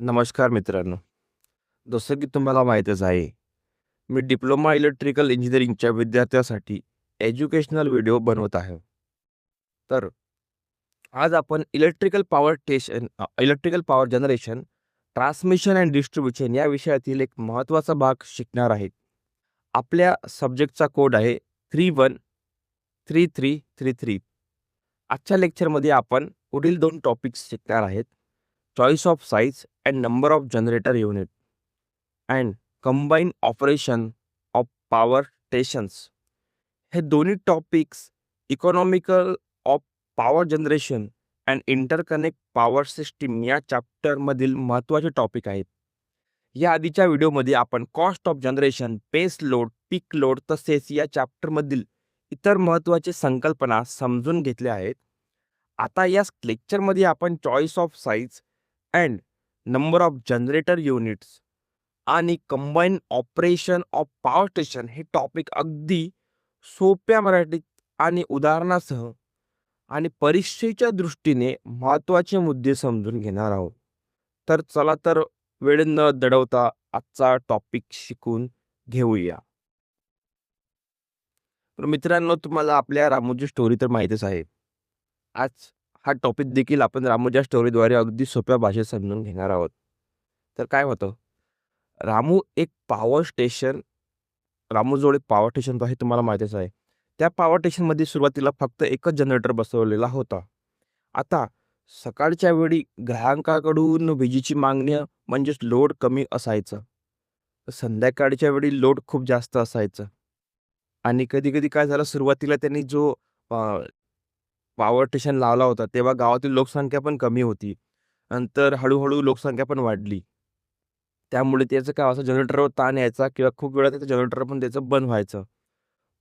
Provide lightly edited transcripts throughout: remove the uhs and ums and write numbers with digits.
नमस्कार मित्रांनो. जसं की तुम्हाला माहीतच आहे, मी डिप्लोमा इलेक्ट्रिकल इंजिनिअरिंगच्या विद्यार्थ्यांसाठी एज्युकेशनल व्हिडिओ बनवत आहे. तर आज आपण electrical power generation, transmission and distribution या विषयातील एक महत्त्वाचा भाग शिकणार आहेत. आपल्या सब्जेक्टचा कोड आहे 313333. आजच्या लेक्चरमध्ये आपण पुढील 2 टॉपिक्स शिकणार आहेत. Choice of size and number of generator unit and combine operation of power stations. हे दोन्ही topics economical of power generation and interconnect power system या चॅप्टरमधील महत्त्वाचे टॉपिक आहेत. या आधीच्या व्हिडिओमध्ये आपण cost of generation, base load, peak load तसेच या चॅप्टरमधील इतर महत्त्वाचे संकल्पना समजून घेतल्या आहेत. आता या लेक्चरमध्ये आपण choice of size and number of generator units आणि combine operation of power station हे टॉपिक अगदी सोप्या मराठीत आणि उदाहरणासह आणि परीक्षेच्या दृष्टीने महत्त्वाचे मुद्दे समजून घेणार आहोत. तर चला तर वेळ न दडवता आजचा टॉपिक शिकून घेऊया. तर मित्रांनो, तुम्हाला आपल्या रामोजी स्टोरी तर माहीतच आहे. आज हा टॉपिक देखील आपण रामोजी स्टोरीद्वारे अगदी सोप्या भाषेत समजून घेणार आहोत. तर काय होतं, रामू एक पॉवर स्टेशन रामूजवळ एक पॉवर स्टेशन आहे, तुम्हाला माहितीच आहे. त्या पॉवर स्टेशनमध्ये सुरुवातीला फक्त एकच जनरेटर बसवलेला होता. आता सकाळच्या वेळी ग्राहकाकडून विजेची मागणी म्हणजेच लोड कमी असायचं. संध्याकाळच्या वेळी लोड खूप जास्त असायचं. आणि कधी-कधी काय झालं, सुरुवातीला त्यांनी जो पॉवर स्टेशन लावला होता, तेव्हा गावातील लोकसंख्या पण कमी होती. नंतर हळू लोकसंख्या पण वाढली. त्यामुळे त्याचं काय व्हायचं, जनरेटरवर ताण यायचा किंवा खूप वेळा त्याचं जनरेटर पण त्याचं बंद व्हायचं.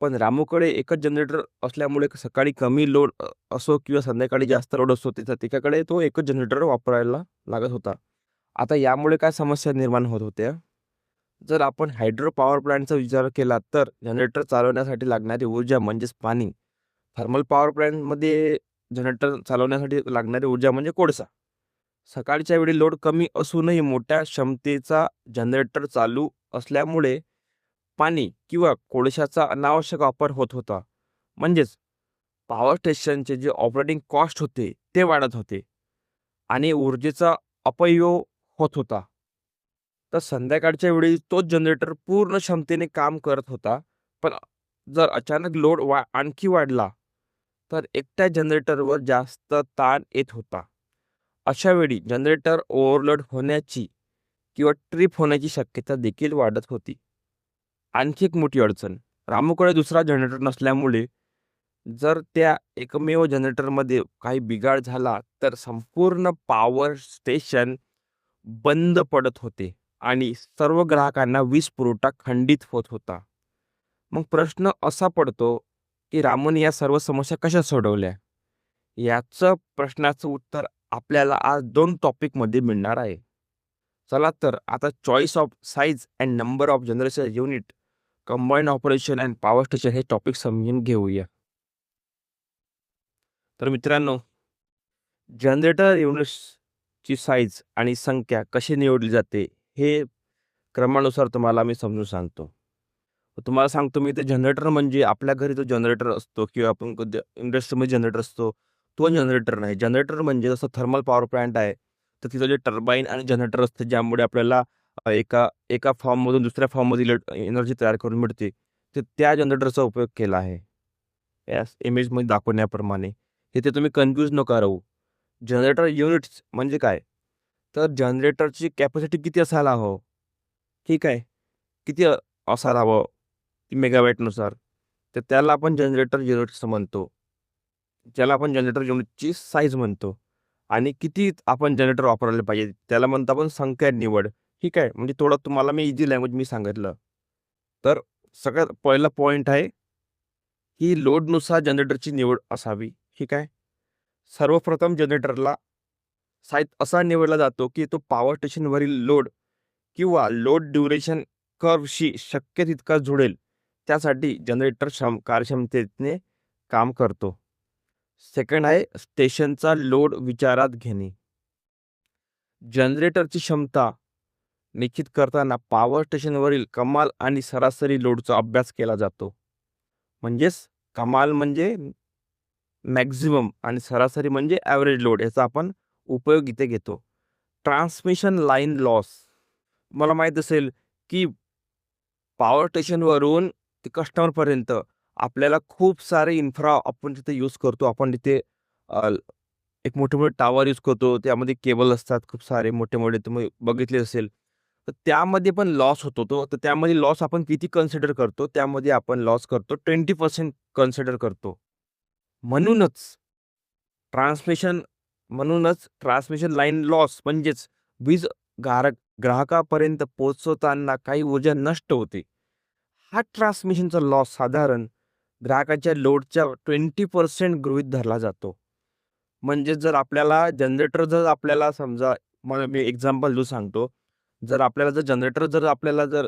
पण रामूकडे एकच जनरेटर असल्यामुळे सकाळी कमी लोड असो किंवा संध्याकाळी जास्त लोड असो, त्याच्याकडे तो एकच जनरेटर वापरायला लागत होता. आता यामुळे काय समस्या निर्माण होत होत्या, जर आपण हायड्रो पॉवर प्लांटचा विचार केला तर जनरेटर चालवण्यासाठी लागणारी ऊर्जा म्हणजेच पाणी, थर्मल पॉवर प्लांटमध्ये जनरेटर चालवण्यासाठी लागणारी ऊर्जा म्हणजे कोळसा. सकाळच्या वेळी लोड कमी असूनही मोठ्या क्षमतेचा जनरेटर चालू असल्यामुळे पाणी किंवा कोळशाचा अनावश्यक वापर होत होता. म्हणजेच पॉवर स्टेशनचे जे ऑपरेटिंग कॉस्ट होते ते वाढत होते आणि ऊर्जेचा अपव्यय होत होता. तर संध्याकाळच्या वेळी तोच जनरेटर पूर्ण क्षमतेने काम करत होता. पण जर अचानक लोड आणखी वाढला तर एकट्या जनरेटरवर जास्त ताण येत होता. अशा वेळी जनरेटर ओव्हरलोड होण्याची किंवा ट्रिप होण्याची शक्यता देखील वाढत होती. आणखी एक मोठी अडचण, रामूकडे दुसरा जनरेटर नसल्यामुळे जर त्या एकमेव जनरेटरमध्ये काही बिघाड झाला तर संपूर्ण पॉवर स्टेशन बंद पडत होते आणि सर्व ग्राहकांना वीज पुरवठा खंडित होत होता. मग प्रश्न असा पडतो की रामूने या सर्व समस्या कशा सोडवल्या? याचं प्रश्नाचं उत्तर आपल्याला आज 2 टॉपिकमध्ये मिळणार आहे. चला तर आता choice of size and number of generation unit, combine operation and power station हे टॉपिक समजून घेऊया. तर मित्रांनो, जनरेटर युनिट्सची साइज आणि संख्या कशी निवडली जाते हे क्रमानुसार तुम्हाला मी समजून सांगतो. तुम्हाला सांगतो मी, ते जनरेटर म्हणजे आपल्या घरी जो जनरेटर असतो किंवा आपण इंडस्ट्रीमध्ये जनरेटर असतो, तो जनरेटर नाही. जनरेटर म्हणजे जसं थर्मल पॉवर प्लांट आहे, तर तिथं जे टर्बाईन आणि जनरेटर असते, ज्यामुळे आपल्याला एका एका फॉर्ममधून दुसऱ्या फॉर्ममध्ये एनर्जी तयार करून मिळते. तर त्या जनरेटरचा उपयोग केला आहे. या इमेजमध्ये दाखवण्याप्रमाणे. इथे तुम्ही कन्फ्यूज नका राहू. जनरेटर युनिट्स म्हणजे काय? तर जनरेटरची कॅपॅसिटी किती असायला हवं? ठीक आहे. किती असायला हवं मेगावॅटनुसार. तर त्याला आपण जनरेटर युनिट्स म्हणतो. ज्याला आपण जनरेटर युनिटची साईज म्हणतो. आणि किती आपण जनरेटर वापरले पाहिजे त्याला म्हणतो आपण संख्या निवड. ठीक आहे. म्हणजे थोडं तुम्हाला मी इझी लँग्वेज मी सांगितलं. तर सगळ्यात पहिला पॉइंट आहे, की लोडनुसार जनरेटरची निवड असावी. ठीक आहे. सर्वप्रथम जनरेटरला साईज असा निवडला जातो, की तो पॉवर स्टेशनवरील लोड किंवा लोड ड्युरेशन कर्व्हशी शक्य तितका जुळेल. त्यासाठी जनरेटर कार्यक्षमतेने काम करतो. सेकंड आहे स्टेशनचा लोड विचारात घेणे. जनरेटरची क्षमता निश्चित करताना पॉवर स्टेशनवरील कमाल आणि सरासरी लोडचा अभ्यास केला जातो. म्हणजेच कमाल म्हणजे मॅक्झिमम आणि सरासरी म्हणजे ॲव्हरेज लोड, याचा आपण उपयोग इथे घेतो. Transmission line loss. मला माहीत असेल की पॉवर स्टेशनवरून ते कस्टमरपर्यंत आपल्याला खूप सारे इन्फ्रा आपण तिथे यूज करतो. आपण तिथे एक मोठे-मोठे टॉवर यूज करतो. त्यामध्ये केबल असतात खूप सारे मोठे-मोठे, तुम्ही बघितले असेल. तर त्यामध्ये पण लॉस होतो तो. तर त्यामध्ये लॉस आपण किती कन्सिडर करतो? त्यामध्ये आपण लॉस करतो 20% कन्सिडर करतो. म्हणूनच ट्रान्समिशन ट्रान्समिशन लाईन लॉस म्हणजेच वीज ग्राहकापर्यंत पोहोचवताना काही ऊर्जा नष्ट होते. हा ट्रान्समिशनचा लॉस साधारण ग्राहकाच्या लोडच्या 20% गृहीत धरला जातो. म्हणजे जर आपल्याला समजा, मला मी एक्झाम्पल देऊन सांगतो. जर आपल्याला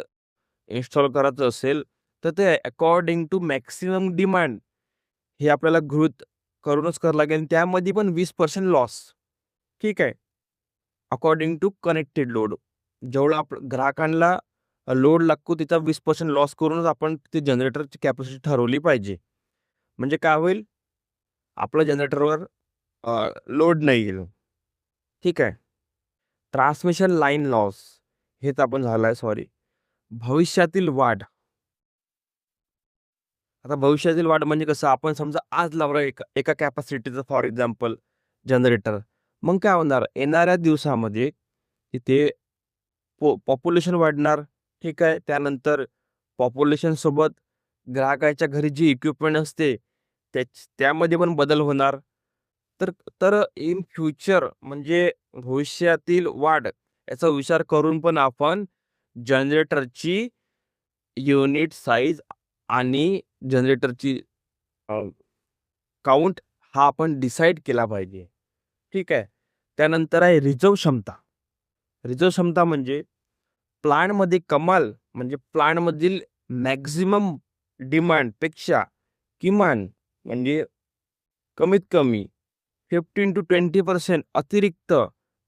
इन्स्टॉल करायचं असेल, तर ते अकॉर्डिंग टू मॅक्सिमम डिमांड हे आपल्याला गृहीत करूनच करावं लागेल. त्यामध्ये पण 20% लॉस. ठीक आहे. According to connected load. जेवढा ग्राहकांना लोड लागतो त्याचा 20% लॉस करूनच आपण ते जनरेटरची कॅपॅसिटी ठरवली पाहिजे. म्हणजे काय होईल? आपलं जनरेटरवर लोड नाही येईल. ठीक आहे. ट्रान्समिशन लाईन लॉस हेच आपण झालं सॉरी. भविष्यातील वाढ. आता भविष्यातील वाढ म्हणजे कसं, आपण समजा आज लावलं एका कॅपॅसिटीचं फॉर एक्झाम्पल जनरेटर. मग काय होणार? येणाऱ्या दिवसामध्ये तिथे पॉप्युलेशन वाढणार. ठीक आहे. त्यानंतर पॉप्युलेशन सोबत ग्राहकाच्या घरी जी इक्विपमेंट असते त्यामध्ये पण बदल होणार. तर तर इन फ्युचर म्हणजे भविष्यातील वाढ याचा विचार करून पण आपण जनरेटरची युनिट साईज आणि जनरेटरची काउंट हा आपण डिसाईड केला पाहिजे. ठीक आहे. त्यानंतर आहे रिझर्व्ह क्षमता. रिझर्व्ह क्षमता म्हणजे प्लांटमध्ये कमाल म्हणजे प्लांटमधील मॅक्झिमम डिमांडपेक्षा किमान म्हणजे कमीत कमी 15-20% अतिरिक्त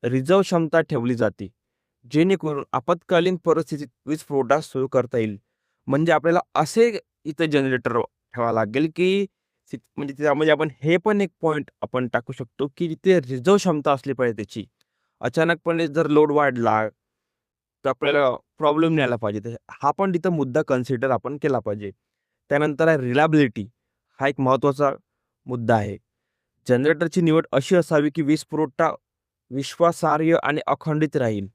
रिझर्व्ह क्षमता ठेवली जाते. जेणेकरून आपत्कालीन परिस्थितीत वीज पुरवठा सुरू करता येईल. म्हणजे आपल्याला असे इथं जनरेटर ठेवावं लागेल की म्हणजे त्यामध्ये आपण हे पण एक पॉइंट आपण टाकू शकतो की तिथे रिझर्व्ह क्षमता असली पाहिजे त्याची. अचानकपणे जर लोड वाढला तर आपल्याला प्रॉब्लेम नाही आला पाहिजे. तर हा पण तिथं मुद्दा कन्सिडर आपण केला पाहिजे. त्यानंतर आहे रिलायबिलिटी. हा एक महत्त्वाचा मुद्दा आहे. जनरेटरची निवड अशी असावी की वीज पुरवठा विश्वासार्ह आणि अखंडित राहील.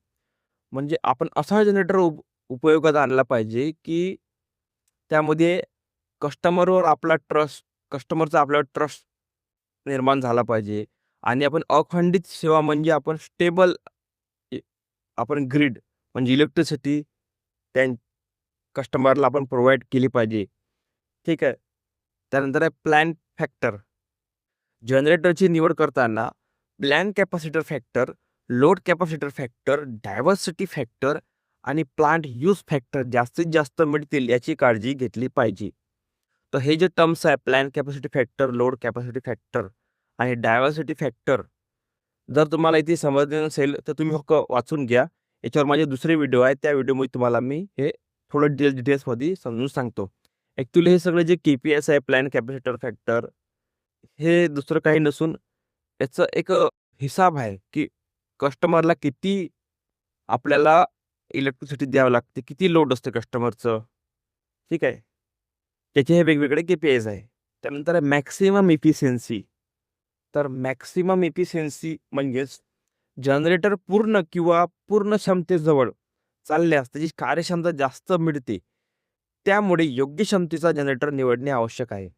म्हणजे आपण असा जनरेटर उपयोगात आणला पाहिजे की त्यामध्ये कस्टमरचा आपल्यावर ट्रस्ट निर्माण झाला पाहिजे. आणि आपण अखंडित सेवा म्हणजे आपण स्टेबल आपण ग्रिड म्हणजे इलेक्ट्रिसिटी त्या कस्टमरला आपण प्रोव्हाइड केली पाहिजे. ठीक आहे. त्यानंतर आहे प्लॅन फॅक्टर. जनरेटरची निवड करताना plan capacitor factor, load capacitor factor, diversity factor आणि प्लांट यूज फॅक्टर जास्तीत जास्त मिळतील याची काळजी घेतली पाहिजे. तर हे जे टर्म्स आहे plan capacity factor, load capacity factor आणि डायव्हर्सिटी फॅक्टर, जर तुम्हाला इथे समजले नसेल तर तुम्ही फक्त वाचून घ्या. याच्यावर माझे दुसरे व्हिडिओ आहेत. त्या व्हिडिओमध्ये तुम्हाला मी हे थोडं डिटेल्समध्ये समजून सांगतो. ॲक्च्युली हे सगळे जे KPS आहे प्लॅन कॅपॅसिटर फॅक्टर, हे दुसरं काही नसून याचं एक हिसाब आहे की कस्टमरला किती आपल्याला इलेक्ट्रिसिटी द्यावं लागते, किती लोड असते कस्टमरचं. ठीक आहे. त्याचे हे वेगवेगळे KPIs आहे. त्यानंतर आहे मॅक्सिमम इफिशियन्सी. तर मॅक्सिमम इफिशियन्सी म्हणजेच जनरेटर पूर्ण किंवा पूर्ण क्षमतेजवळ चालल्यास त्याची कार्यक्षमता जास्त मिळते. त्यामुळे योग्य क्षमतेचा जनरेटर निवडणे आवश्यक आहे.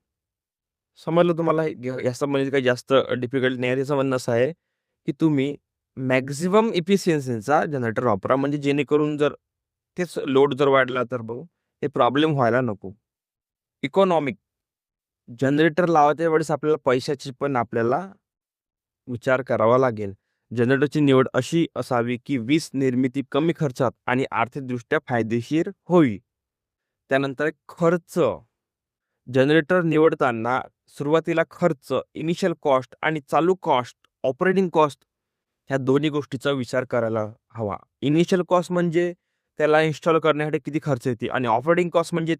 समजलं तुम्हाला? याचं म्हणजे काही जास्त डिफिकल्ट नाही आहे. त्याचं म्हणणं असं आहे की तुम्ही मॅक्सिमम इफिशियन्सीचा जनरेटर वापरा. म्हणजे जेणेकरून जर तेच लोड जर वाढला तर बघू हे प्रॉब्लेम व्हायला नको. इकॉनॉमिक. जनरेटर लावायच्या वेळेस आपल्याला पैशाची पण आपल्याला विचार करावा लागेल. जनरेटरची निवड अशी असावी की वीज निर्मिती कमी खर्चात आणि आर्थिकदृष्ट्या फायदेशीर होईल. त्यानंतर खर्च. जनरेटर निवडताना सुरुवातीला खर्च, इनिशियल कॉस्ट आणि चालू कॉस्ट, ऑपरेटिंग कॉस्ट ह्या दोन्ही गोष्टीचा विचार करायला हवा. इनिशियल कॉस्ट म्हणजे त्याला इन्स्टॉल करण्यासाठी किती खर्च येते आणि ऑपरेटिंग कॉस्ट म्हणजे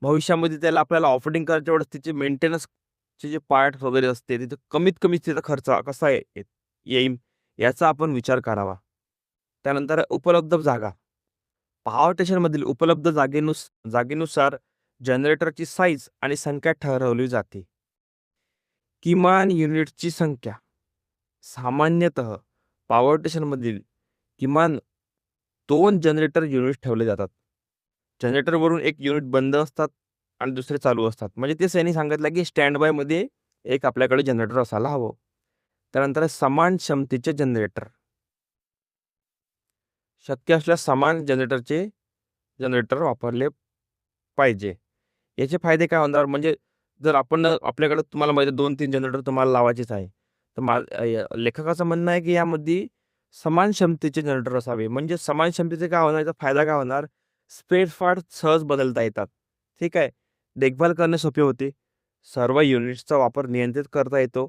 भविष्यामध्ये त्याला आपल्याला ऑपरेटिंग करायच्या वेळेस त्याचे मेंटेनन्सचे जे पार्ट वगैरे असते तिथे कमीत कमी त्याचा खर्च कसा येईल याचा आपण विचार करावा. त्यानंतर उपलब्ध जागा. पॉवर स्टेशनमधील उपलब्ध जागेनुसार जनरेटरची साईज आणि संख्या ठरवली जाते. किमान युनिटची संख्या. सामान्यतः पॉवर स्टेशनमधील किमान 2 जनरेटर युनिट ठेवले जातात. जनरेटरवरून एक युनिट बंद असतात आणि दुसरे चालू असतात. म्हणजे ते त्यांनी सांगितलं की स्टँड बायमध्ये एक आपल्याकडे जनरेटर असायला हवं. त्यानंतर समान क्षमतेचे जनरेटर. शक्य असल्यास समान जनरेटर वापरले पाहिजे. याचे फायदे काय होणार म्हणजे जर आपण आपल्याकडे तुम्हाला माहिती आहे 2-3 जनरेटर तुम्हाला लावायचेच आहे. तर लेखकाचं म्हणणं आहे की यामध्ये समान क्षमतेचे जनरेटर असावे. म्हणजे समान क्षमतेचे काय होणार, याचा फायदा काय होणार, स्पेअर पार्ट सहज बदलता येतात. ठीक आहे. देखभाल करणे सोपे होते. सर्व युनिट्सचा वापर नियंत्रित करता येतो.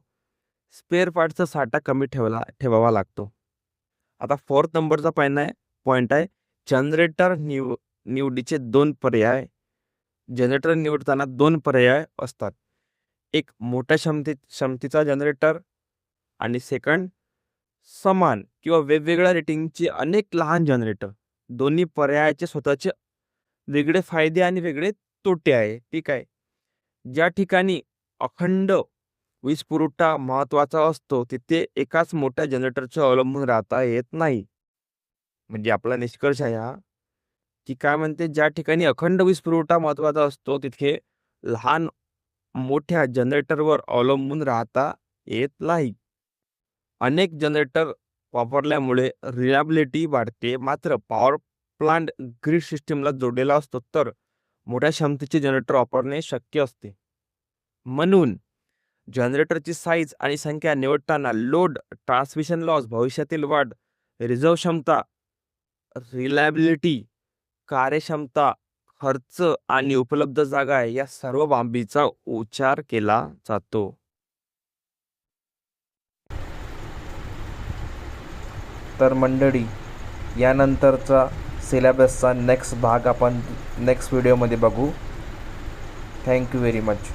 स्पेअर पार्टचा साठा कमी ठेवावा लागतो. आता 4th नंबरचा पॉइंट आहे जनरेटर निवडीचे 2 पर्याय. जनरेटर निवडताना 2 पर्याय असतात. एक मोठ्या क्षमतेचा जनरेटर आणि सेकंड समान किंवा वेगवेगळ्या रेटिंगचे अनेक लहान जनरेटर. दोन्ही पर्यायाचे स्वतःचे वेगळे फायदे आणि वेगळे तोटे आहे. ठीक आहे. ज्या ठिकाणी अखंड वीज पुरवठा महत्वाचा असतो तिथे एकाच मोठ्या जनरेटरचे अवलंबून राहता येत नाही. म्हणजे आपला निष्कर्ष आहे हा की काय म्हणते, ज्या ठिकाणी अखंड वीज पुरवठा महत्वाचा असतो तिथे लहान मोठ्या जनरेटरवर अवलंबून राहता येत नाही. अनेक जनरेटर वापरल्यामुळे रिलायबिलिटी वाढते. मात्र पॉवर प्लांट ग्रीड सिस्टीमला जोडलेला असतो तर मोठ्या क्षमतेचे जनरेटर वापरणे शक्य असते. म्हणून जनरेटरची साईज आणि संख्या निवडताना लोड, ट्रान्समिशन लॉस, भविष्यातील वाढ, रिझर्व क्षमता, रिलायबिलिटी, कार्यक्षमता, खर्च आणि उपलब्ध जागा या सर्व बाबींचा विचार केला जातो. तर मंडळी, यानंतरचा सिलेबसचा नेक्स्ट भाग आपण नेक्स्ट व्हिडिओमध्ये बघू. Thank you very much.